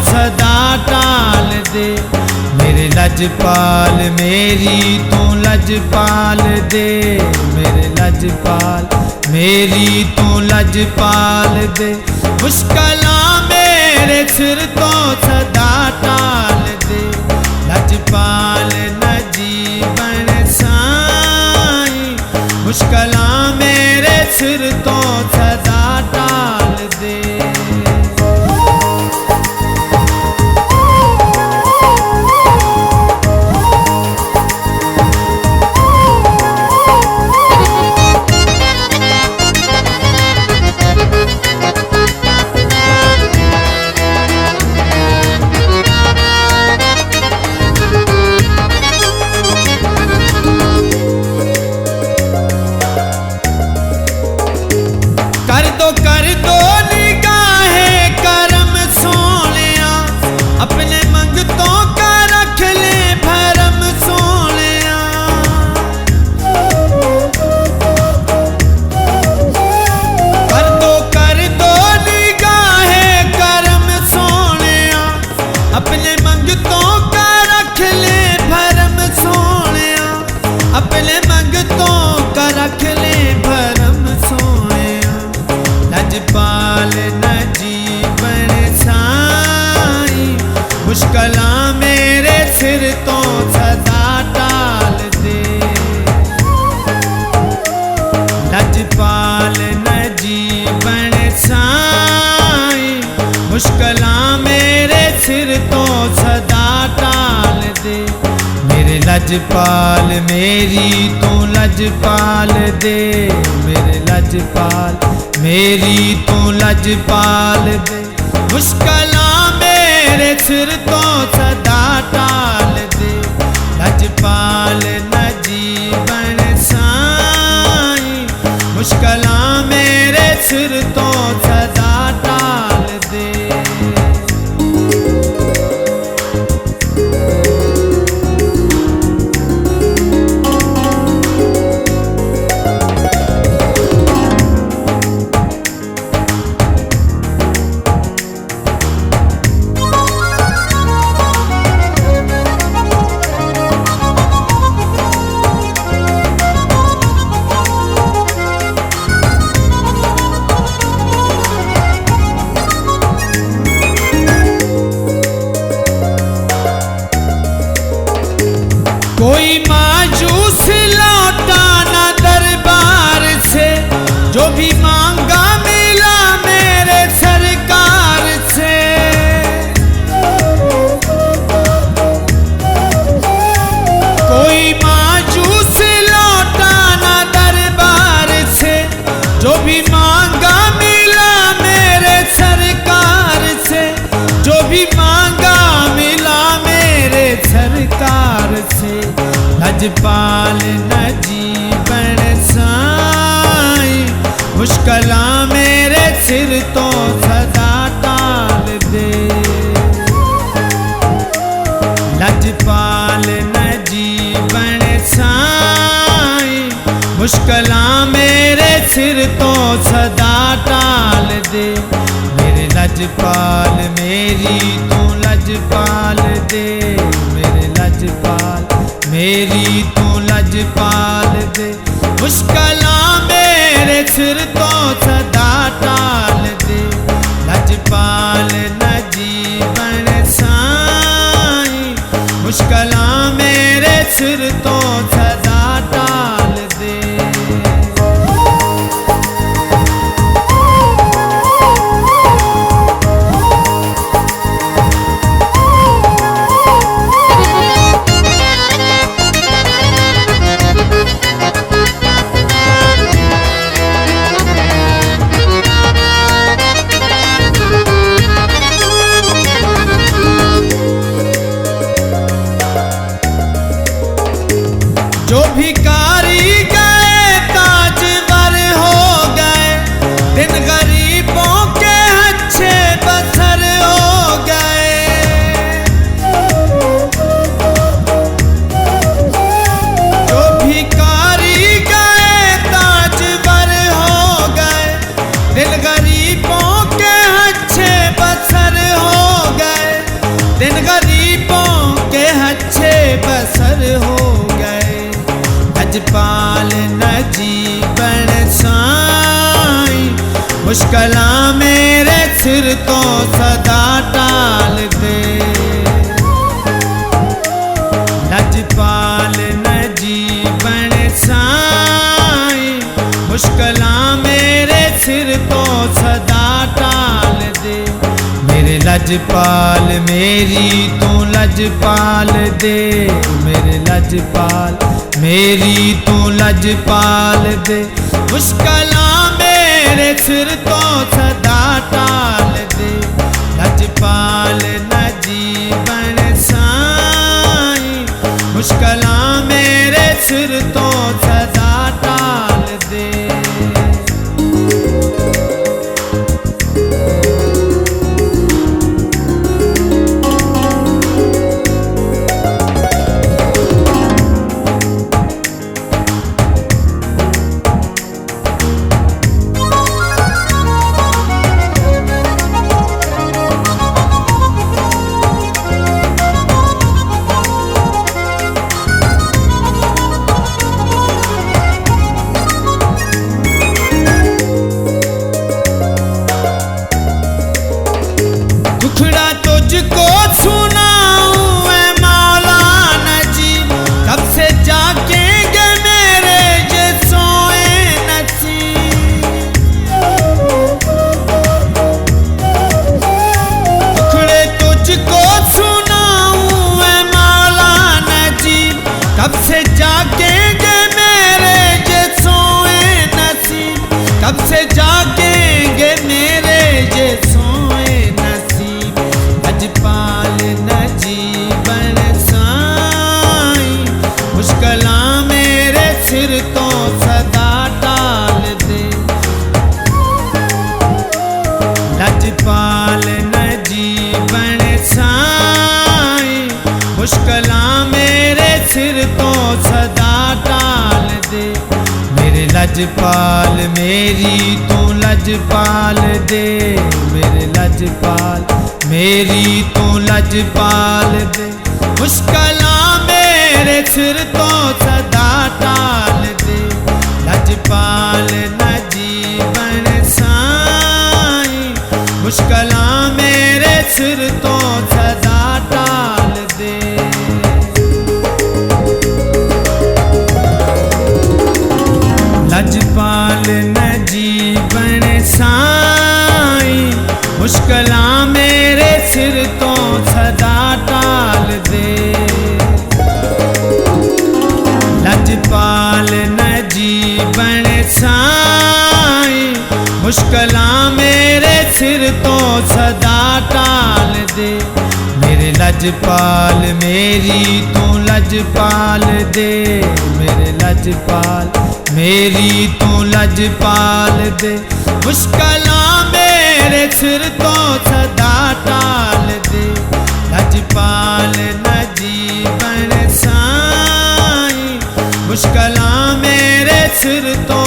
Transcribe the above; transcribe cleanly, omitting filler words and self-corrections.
सदा टाल दे। मेरे लजपाल मेरी तू लजपाल दे, मेरे लजपाल मेरी तू लजपाल दे। मुश्किलां मेरे सिर तो सदा टाल दे। लजपाल नजीबन साईं, मुश्किलां मेरे सिर तो सदा टाल दे। कर दो निगाहें करम सोनिया, अपने मंगतों का रख ले भरम सोनिया। कर दो निगाहें करम सोनिया, अपने मंगतों का रख ले भरम सोनिया। अपने मंगतों का रख ले भरम सोनिया। लजपाल नजीबन साईं, मुश्किलां मेरे सिर तो सदा टाल दे। लजपाल नजीबन साईं, मुश्किलां मेरे सिर तो सदा टाल दे। मेरे लजपाल मेरी तू लजपाल दे, मेरे लजपाल मेरी तू लजपाल दे। मुश्किलां मेरे सिर तो सदा टाल दे। लजपाल नजीबन साईं, मुश्किलां मेरे सिर तो सदा टाल दे। कोई मायूस लौटा ना दरबार से, जो भी मांगा मिला मेरे सरकार से। कोई मायूस लौटा ना दरबार से, जो भी मांगा मिला मेरे सरकार से। जो भी मांगा मिला मेरे सरकार से। लजपाल नजीबन साईं, मुश्किलां मेरे सिर तो सदा टाल दे। लजपाल नजीबन साईं, मुश्किलां मेरे सिर तो सदा टाल दे। मेरे लजपाल मेरी तू लजपाल दे, मेरे लजपाल मेरी तू लजपाल दे। मुश्किलां मेरे सिर तो सदा टाल दे। लजपाल नजीबन साईं, मुश्किलां मेरे सिर तो सदा टाल दे। लजपाल नजीबन साई, मुश्किलां मेरे सिर तो सदा टाल दे। लजपाल नजीबन साई, मुश्किलां मेरे सिर तो सदा टाल दे। मेरे लजपाल मेरी तू लजपाल दे, मेरे लजपाल मेरी तू लजपाल दे। मुश्किलां मेरे सिर तो सदा टाल दे। लजपाल नजीबन साई, मुश्किलां मेरे सिर तो सदा टाल दे। दुखड़ा तुझको सुनाऊं मैं मौला नजीब, कब से जागेंगे मेरे ये सोए नसीब। दुखड़े तुझको सुनाऊं मैं मौला नजीब, कब से जागेंगे मेरे ये सोए नसीब। कब से जागेंगे मेरे ये सोए नसीब। लजपाल नजीबन साई, मुश्किलां मेरे सिर तो सदा टाल दे। लजपाल नजीबन साई, मुश्किलां मेरे सिर तो सदा टाल दे। मेरे लजपाल मेरी तू लजपाल दे, मेरे लजपाल मेरी तू लजपाल दे। मुश्किलां मेरे सिर तो सदा टाल दे। लजपाल नजीबन साई, मुश्किलां मेरे सिर तो सदा टाल दे। लजपाल नजीबन साई, मुश्किलां मेरे सिर तो सदा टाल दे। लजपाल नजीबन साई, मुश्किलां मेरे सिर तो सदा टाल दे। मेरे लजपाल मेरी तू लजपाल दे, मेरे लजपाल मेरी तू लजपाल दे। मुश्किलां मेरे सिर तो सदा टाल दे। लजपाल नजीबन साई, मुश्किलां मेरे सिर तो